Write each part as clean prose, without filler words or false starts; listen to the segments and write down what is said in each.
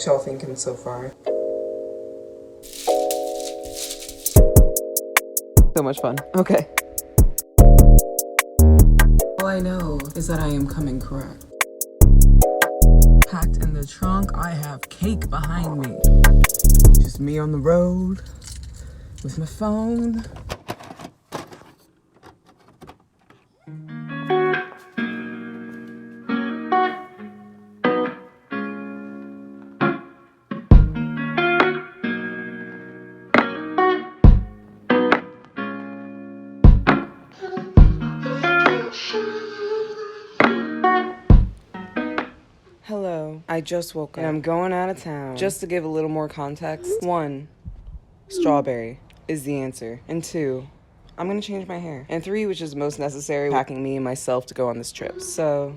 What y'all thinking so far? So much fun. Okay. All I know is that I am coming correct. Packed in the trunk, I have cake behind me. Just me on the road with my phone. Hello, I just woke up and I'm going out of town. Just to give a little more context, 1, strawberry is the answer. And 2, I'm gonna change my hair. And 3, which is most necessary, packing me and myself to go on this trip. So,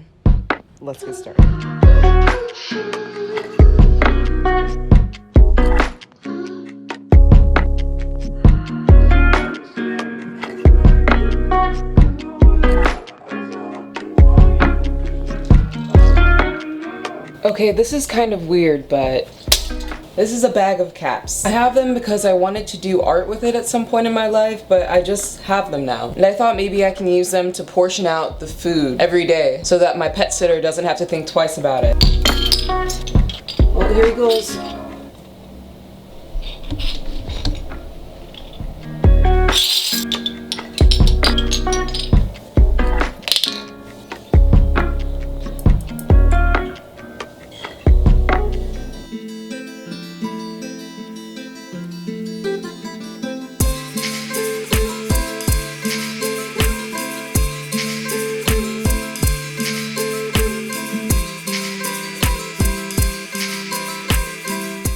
let's get started. Okay, this is kind of weird, but this is a bag of caps. I have them because I wanted to do art with it at some point in my life, but I just have them now. And I thought maybe I can use them to portion out the food every day so that my pet sitter doesn't have to think twice about it. Well, here he goes.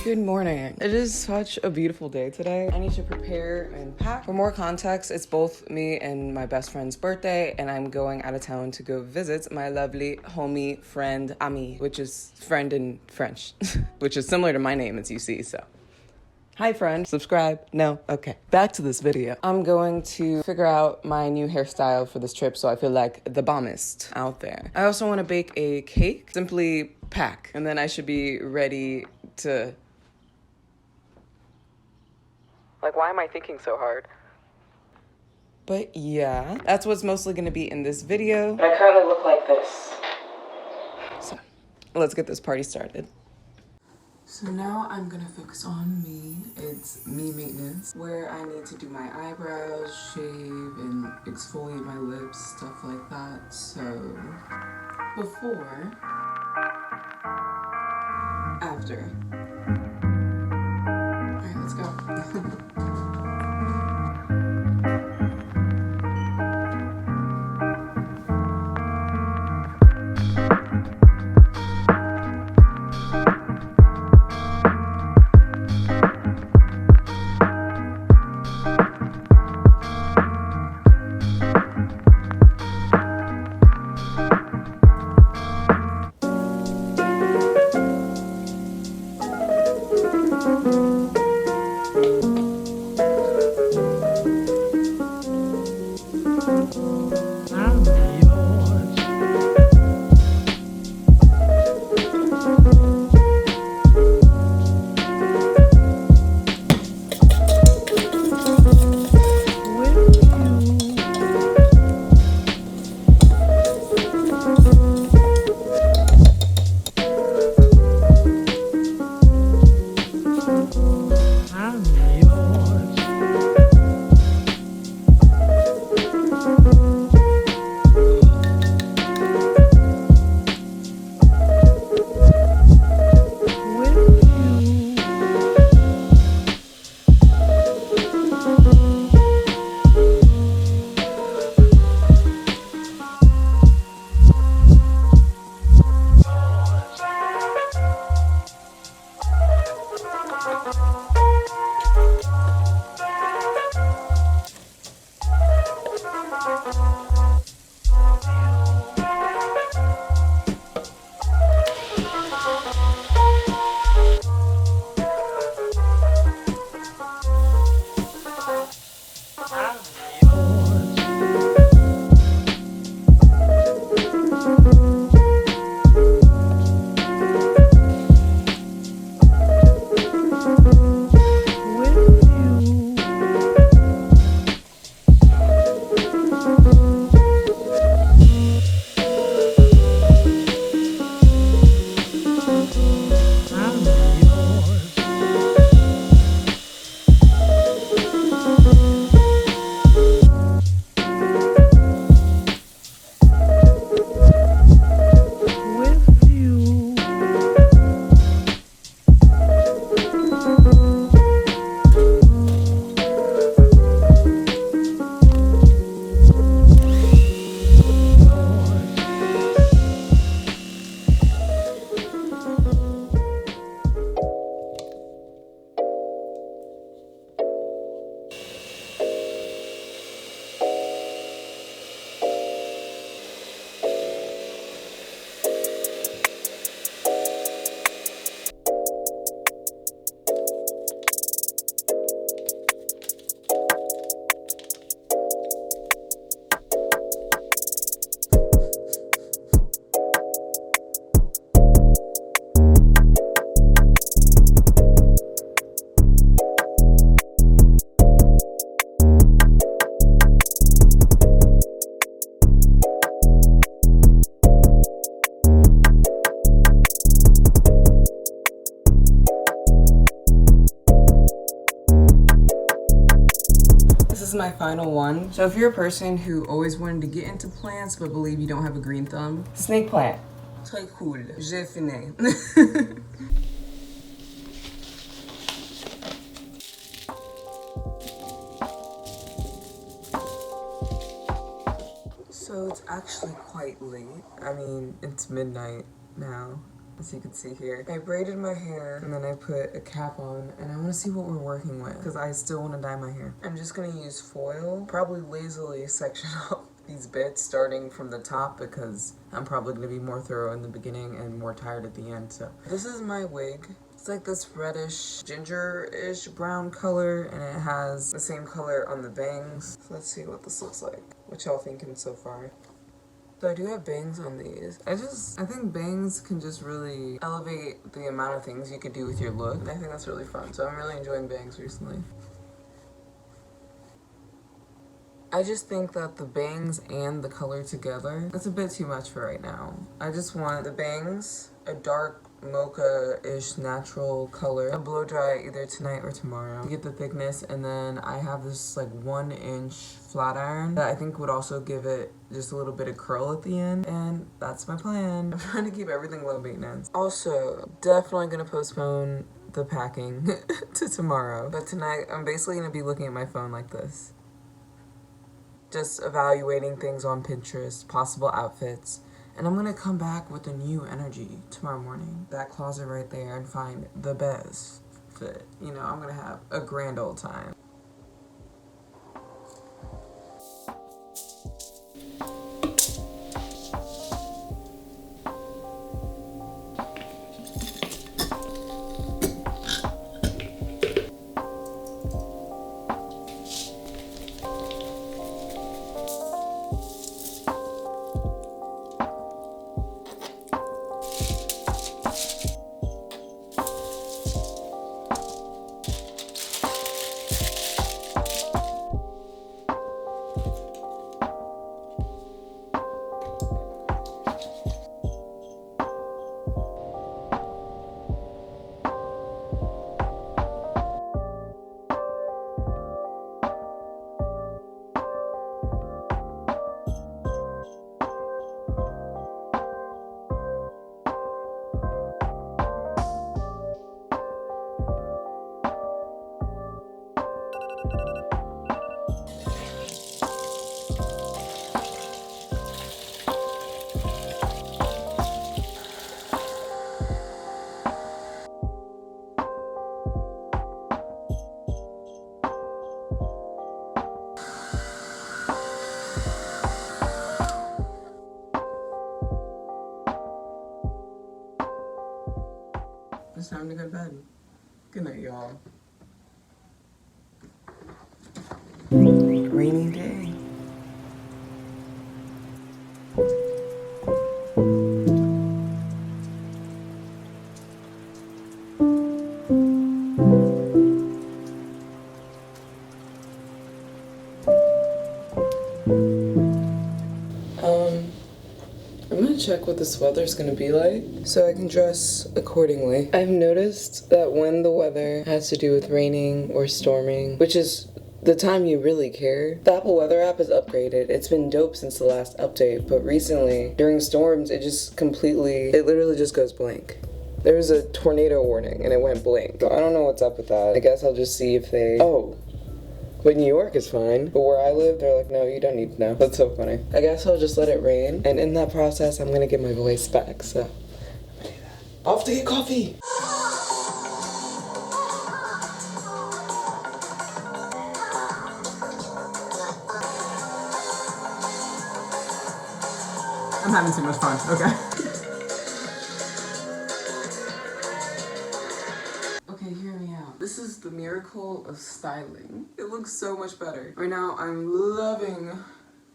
Good morning. It is such a beautiful day today. I need to prepare and pack. For more context, it's both me and my best friend's birthday, and I'm going out of town to go visit my lovely homie friend, Ami, which is friend in French, which is similar to my name, it's Yusei, so. Hi friend, subscribe? No? Okay. Back to this video. I'm going to figure out my new hairstyle for this trip so I feel like the bombest out there. I also want to bake a cake. Simply pack, and then I should be ready to... Like, why am I thinking so hard? But yeah, that's what's mostly gonna be in this video. I currently look like this. So, let's get this party started. So now I'm gonna focus on me. It's me maintenance, where I need to do my eyebrows, shave, and exfoliate my lips, stuff like that. So, before, after. All right, let's go. my final one. So if you're a person who always wanted to get into plants but believe you don't have a green thumb, snake plant. Très cool. J'ai fini. So it's actually quite late. I mean, it's midnight now, as you can see here. I braided my hair and then I put a cap on, and I want to see what we're working with because I still want to dye my hair. I'm just going to use foil, probably lazily section off these bits starting from the top because I'm probably going to be more thorough in the beginning and more tired at the end. So this is my wig. It's like this reddish, ginger-ish brown color, and it has the same color on the bangs. So let's see what this looks like. What y'all thinking so far? So I do have bangs on these. I think bangs can just really elevate the amount of things you could do with your look. And I think that's really fun. So I'm really enjoying bangs recently. I just think that the bangs and the color together, that's a bit too much for right now. I just want the bangs, a dark mocha-ish natural color. I'll blow dry either tonight or tomorrow to get the thickness, and then I have this like 1-inch flat iron that I think would also give it just a little bit of curl at the end, and that's my plan. I'm trying to keep everything low maintenance. Also, definitely gonna postpone the packing to tomorrow, but tonight I'm basically gonna be looking at my phone like this. Just evaluating things on Pinterest, possible outfits. And I'm gonna come back with a new energy tomorrow morning. That closet right there, and find the best fit. You know, I'm gonna have a grand old time. It's time to go to bed. Good night, y'all. Rainy day. I'm gonna check what this weather's gonna be like so I can dress accordingly. I've noticed that when the weather has to do with raining or storming, which is the time you really care, the Apple Weather app is upgraded. It's been dope since the last update, but recently, during storms, it literally just goes blank. There was a tornado warning and it went blank. So I don't know what's up with that. I guess I'll just see if but New York is fine. But where I live, they're like, no, you don't need to know. That's so funny. I guess I'll just let it rain. And in that process, I'm gonna get my voice back, so I'm gonna do that. Off to get coffee! I'm having too much fun, okay. Okay, hear me out. This is the miracle of styling. It looks so much better. Right now, I'm loving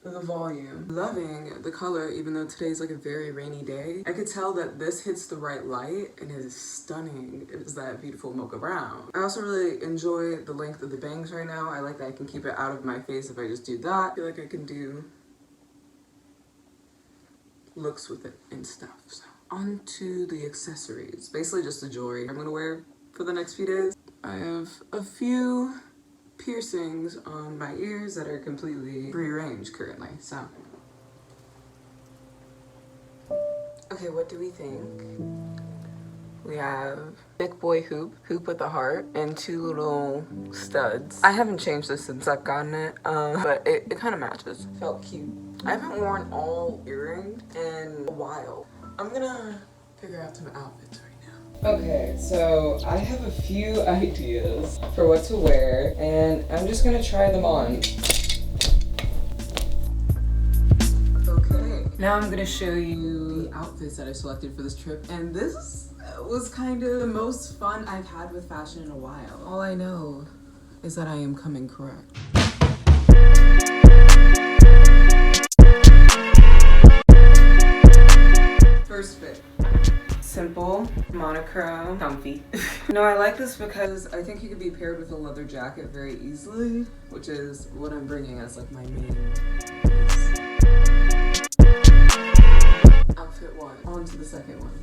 the volume, loving the color, even though today's like a very rainy day. I could tell that this hits the right light and it is stunning. It is that beautiful mocha brown. I also really enjoy the length of the bangs right now. I like that I can keep it out of my face if I just do that. I feel like I can do looks with it and stuff. So on to the accessories. Basically just the jewelry I'm gonna wear for the next few days. I have a few piercings on my ears that are completely rearranged currently, so. Okay, what do we think? We have big boy hoop with a heart, and 2 little studs. I haven't changed this since I've gotten it, but it kind of matches. Felt cute. I haven't worn all earrings in a while. I'm gonna figure out some outfits right now. Okay, so I have a few ideas for what to wear, and I'm just gonna try them on. Okay, now I'm gonna show you the outfits that I selected for this trip, and this was kind of the most fun I've had with fashion in a while. All I know is that I am coming correct. First fit. Simple, monochrome, comfy. No, I like this because I think it could be paired with a leather jacket very easily, which is what I'm bringing as like my main piece. Outfit 1. On to the second one.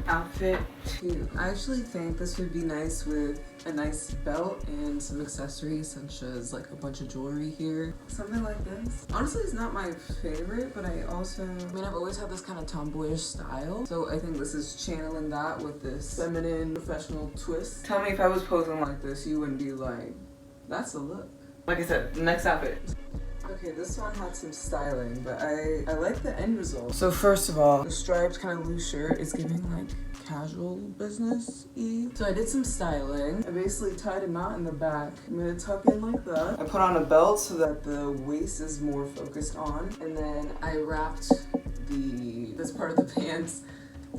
Outfit 2. I actually think this would be nice with a nice belt and some accessories such as like a bunch of jewelry here. Something like this. Honestly, it's not my favorite, but I've always had this kind of tomboyish style. So I think this is channeling that with this feminine professional twist. Tell me if I was posing like this, you wouldn't be like, that's a look. Like I said, next outfit. Okay, this one had some styling, but I like the end result. So first of all, the striped kind of loose shirt is giving like casual business-y. So I did some styling. I basically tied him out in the back. I'm gonna tuck in like that. I put on a belt so that the waist is more focused on. And then I wrapped this part of the pants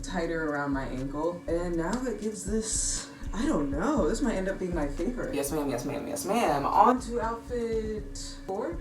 tighter around my ankle. And now it gives this, I don't know, this might end up being my favorite. Yes ma'am, yes ma'am, yes ma'am. On to outfit 4.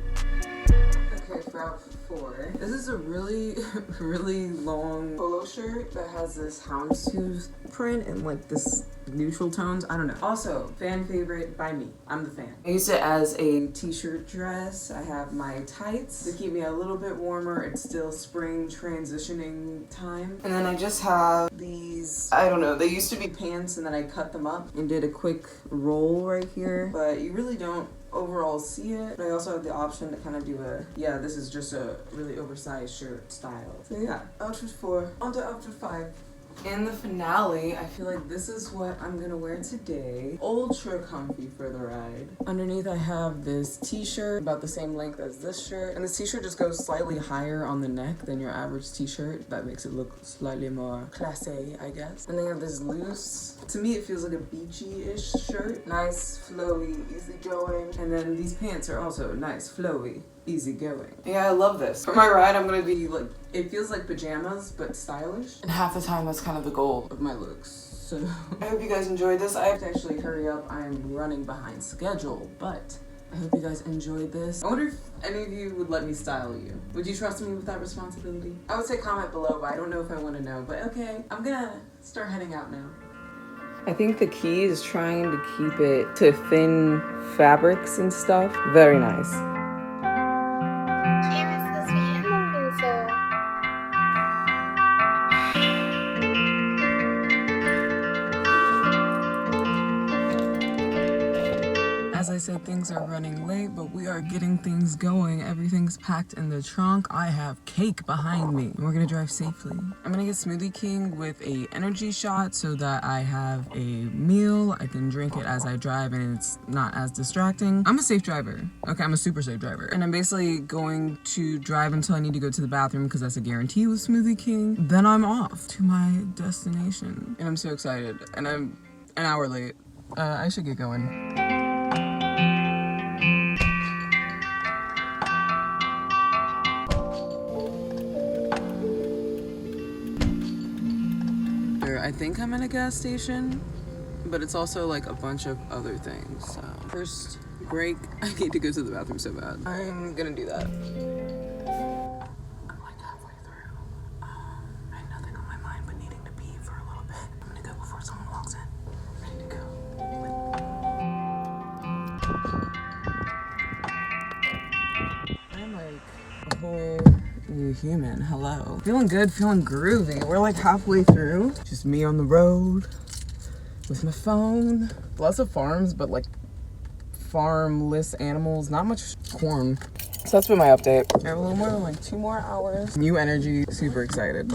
Okay, for outfit 4. This is a really, really long polo shirt that has this houndstooth print and like this neutral tones. I don't know. Also, fan favorite by me. I'm the fan. I used it as a t-shirt dress. I have my tights to keep me a little bit warmer. It's still spring transitioning time. And then I just have these, I don't know, they used to be pants and then I cut them up and did a quick roll right here. But you really don't overall see it. But I also have the option to kind of do this is just a really oversized shirt style. So yeah, outfit 4. On to outfit 5. In the finale, I feel like this is what I'm gonna wear today. Ultra comfy for the ride. Underneath I have this t-shirt about the same length as this shirt. And this t-shirt just goes slightly higher on the neck than your average t-shirt. That makes it look slightly more classy, I guess. And then I have this loose, to me it feels like a beachy-ish shirt. Nice, flowy, easygoing. And then these pants are also nice, flowy, easygoing. Yeah, I love this. For my ride, I'm gonna be like, it feels like pajamas, but stylish. And half the time, that's kind of the goal of my looks. So I hope you guys enjoyed this. I have to actually hurry up. I'm running behind schedule, but I hope you guys enjoyed this. I wonder if any of you would let me style you. Would you trust me with that responsibility? I would say comment below, but I don't know if I want to know. But okay, I'm gonna start heading out now. I think the key is trying to keep it to thin fabrics and stuff. Very nice. As I said, things are running late, but we are getting things going. Everything's packed in the trunk. I have cake behind me, and we're gonna drive safely. I'm gonna get Smoothie King with a energy shot so that I have a meal. I can drink it as I drive and it's not as distracting. I'm a safe driver. Okay, I'm a super safe driver. And I'm basically going to drive until I need to go to the bathroom because that's a guarantee with Smoothie King. Then I'm off to my destination. And I'm so excited. And I'm an hour late. I should get going. I think I'm in a gas station, but it's also like a bunch of other things. So first break, I need to go to the bathroom so bad. I'm gonna do that. I'm like halfway through. I had nothing on my mind but needing to pee for a little bit. I'm gonna go before someone walks in. Ready to go. I'm like a whole new human. Hello. Feeling good, feeling groovy. We're like halfway through. Just me on the road with my phone. Lots of farms, but like farmless animals, not much corn. So that's been my update. I have a little more than like 2 more hours. New energy, super excited.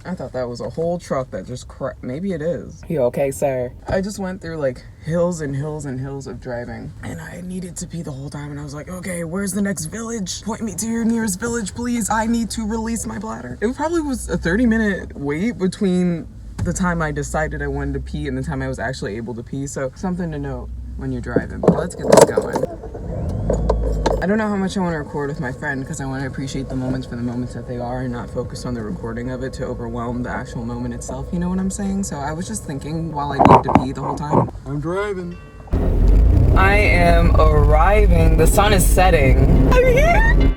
I thought that was a whole truck that just maybe it is. You okay, sir? I just went through like hills and hills and hills of driving, and I needed to pee the whole time, and I was like, okay, where's the next village? Point me to your nearest village, please. I need to release my bladder. It probably was a 30-minute wait between the time I decided I wanted to pee and the time I was actually able to pee, so something to note when you're driving. But let's get this going. I don't know how much I want to record with my friend because I want to appreciate the moments for the moments that they are and not focus on the recording of it to overwhelm the actual moment itself, you know what I'm saying? So I was just thinking while I needed to pee the whole time. I'm driving. I am arriving. The sun is setting. I'm here!